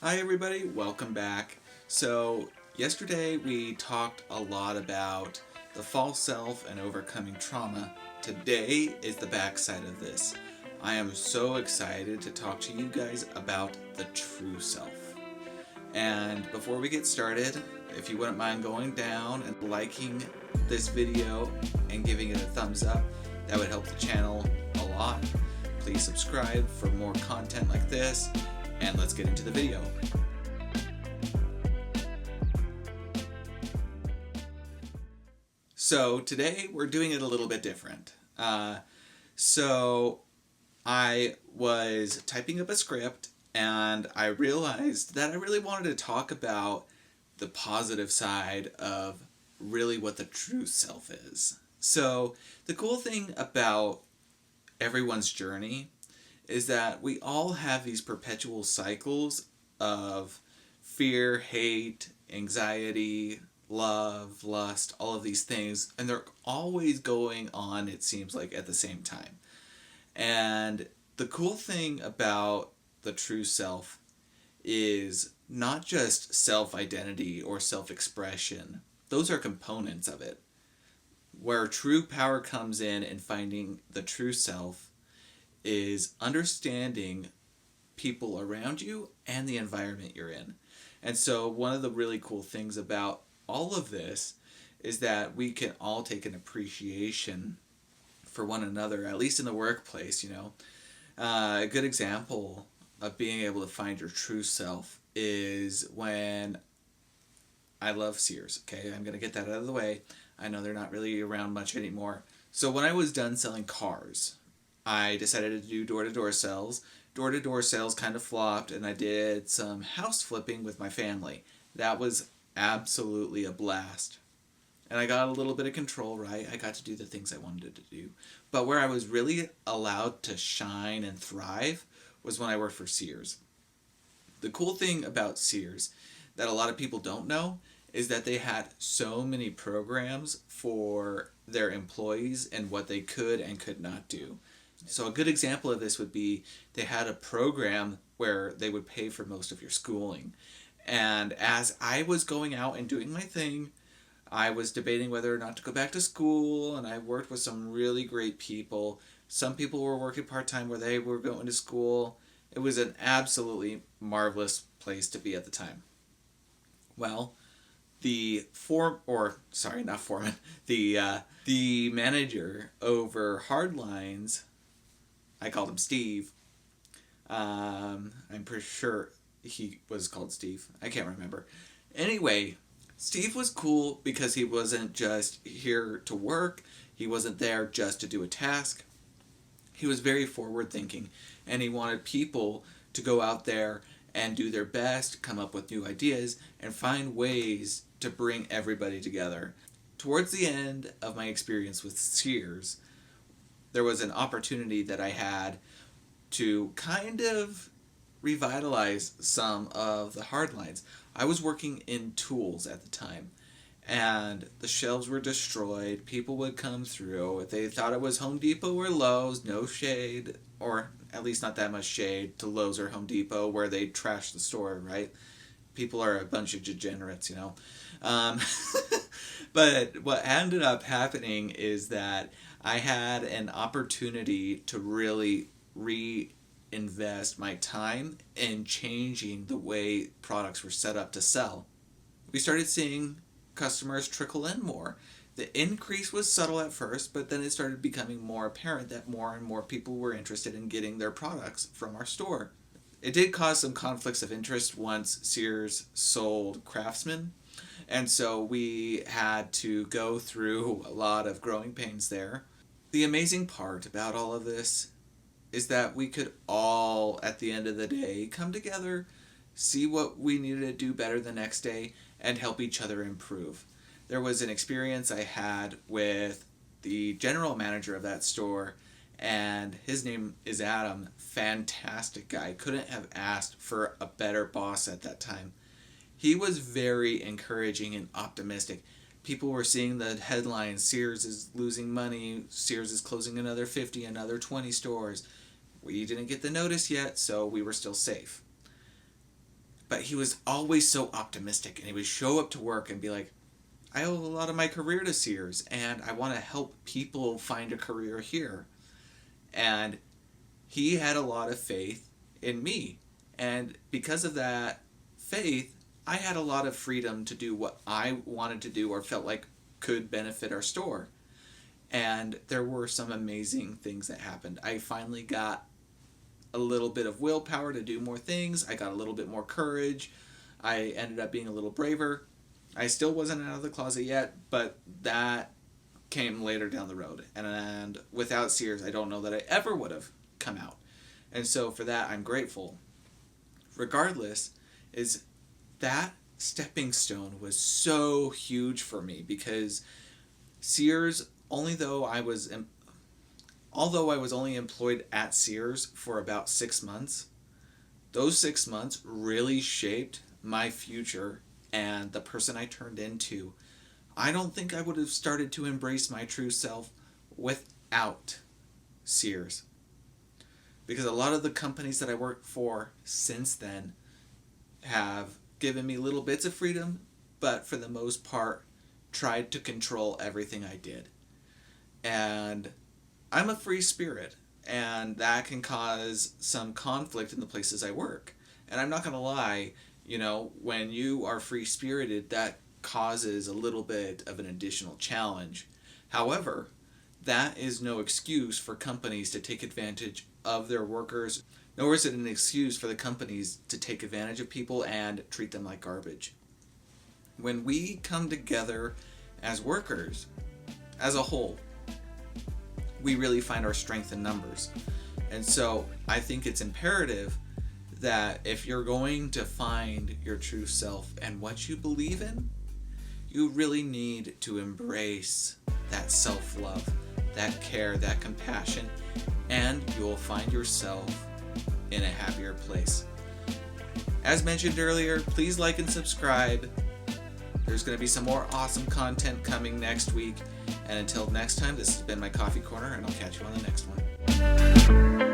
Hi everybody, welcome back. So, yesterday we talked a lot about the false self and overcoming trauma. Today is the backside of this. I am so excited to talk to you guys about the true self. And before we get started, if you wouldn't mind going down and liking this video and giving it a thumbs up, that would help the channel a lot. Please subscribe for more content like this, and let's get into the video. So today we're doing it a little bit different. So I was typing up a script and I realized that I really wanted to talk about the positive side of really what the true self is. So the cool thing about everyone's journey is that we all have these perpetual cycles of fear, hate, anxiety, love, lust, all of these things, and they're always going on, it seems like, at the same time. And the cool thing about the true self is not just self-identity or self-expression. Those are components of it. Where true power comes in finding the true self is understanding people around you and the environment you're in. And so one of the really cool things about all of this is that we can all take an appreciation for one another, at least in the workplace, A good example of being able to find your true self is when I love Sears, okay? I'm going to get that out of the way. I know they're not really around much anymore. So when I was done selling cars, I decided to do door-to-door sales. Door-to-door sales kind of flopped, and I did some house flipping with my family. That was absolutely a blast. And I got a little bit of control, right? I got to do the things I wanted to do. But where I was really allowed to shine and thrive was when I worked for Sears. The cool thing about Sears that a lot of people don't know is that they had so many programs for their employees and what they could and could not do. So a good example of this would be they had a program where they would pay for most of your schooling. And as I was going out and doing my thing, I was debating whether or not to go back to school, and I worked with some really great people. Some people were working part-time where they were going to school. It was an absolutely marvelous place to be at the time. Well, the manager over Hardlines, I called him Steve. I'm pretty sure he was called Steve. I can't remember. Anyway, Steve was cool because he wasn't just here to work. He wasn't there just to do a task. He was very forward thinking, and he wanted people to go out there and do their best, come up with new ideas, and find ways to bring everybody together. Towards the end of my experience with Sears, there was an opportunity that I had to kind of revitalize some of the hard lines. I was working in tools at the time, and the shelves were destroyed. People would come through. They thought it was Home Depot or Lowe's, no shade, or at least not that much shade to Lowe's or Home Depot where they trash the store, right? People are a bunch of degenerates, But what ended up happening is that I had an opportunity to really reinvest my time in changing the way products were set up to sell. We started seeing customers trickle in more. The increase was subtle at first, but then it started becoming more apparent that more and more people were interested in getting their products from our store. It did cause some conflicts of interest once Sears sold Craftsman, and so we had to go through a lot of growing pains there. The amazing part about all of this is that we could all, at the end of the day, come together, see what we needed to do better the next day, and help each other improve. There was an experience I had with the general manager of that store, and his name is Adam. Fantastic guy. Couldn't have asked for a better boss at that time. He was very encouraging and optimistic. People were seeing the headlines, Sears is losing money, Sears is closing another 50, another 20 stores. We didn't get the notice yet, so we were still safe. but he was always so optimistic, and he would show up to work and be like, I owe a lot of my career to Sears, and I want to help people find a career here. And he had a lot of faith in me. And because of that faith, I had a lot of freedom to do what I wanted to do or felt like could benefit our store. And there were some amazing things that happened. I finally got a little bit of willpower to do more things. I got a little bit more courage. I ended up being a little braver. I still wasn't out of the closet yet, but that came later down the road. And without Sears, I don't know that I ever would have come out. And so for that, I'm grateful. Regardless, is that stepping stone was so huge for me, because Sears, although I was only employed at Sears for about 6 months, those 6 months really shaped my future and the person I turned into. I don't think I would have started to embrace my true self without Sears. Because a lot of the companies that I worked for since then have given me little bits of freedom, but for the most part tried to control everything I did. And I'm a free spirit, and that can cause some conflict in the places I work. And I'm not going to lie, when you are free-spirited, that causes a little bit of an additional challenge. However, that is no excuse for companies to take advantage of their workers, nor is it an excuse for the companies to take advantage of people and treat them like garbage. When we come together as workers, as a whole, we really find our strength in numbers. And so I think it's imperative that if you're going to find your true self and what you believe in, you really need to embrace that self-love, that care, that compassion, and you'll find yourself in a happier place. As mentioned earlier, please like and subscribe. There's going to be some more awesome content coming next week. And until next time, this has been my Coffee Corner, and I'll catch you on the next one.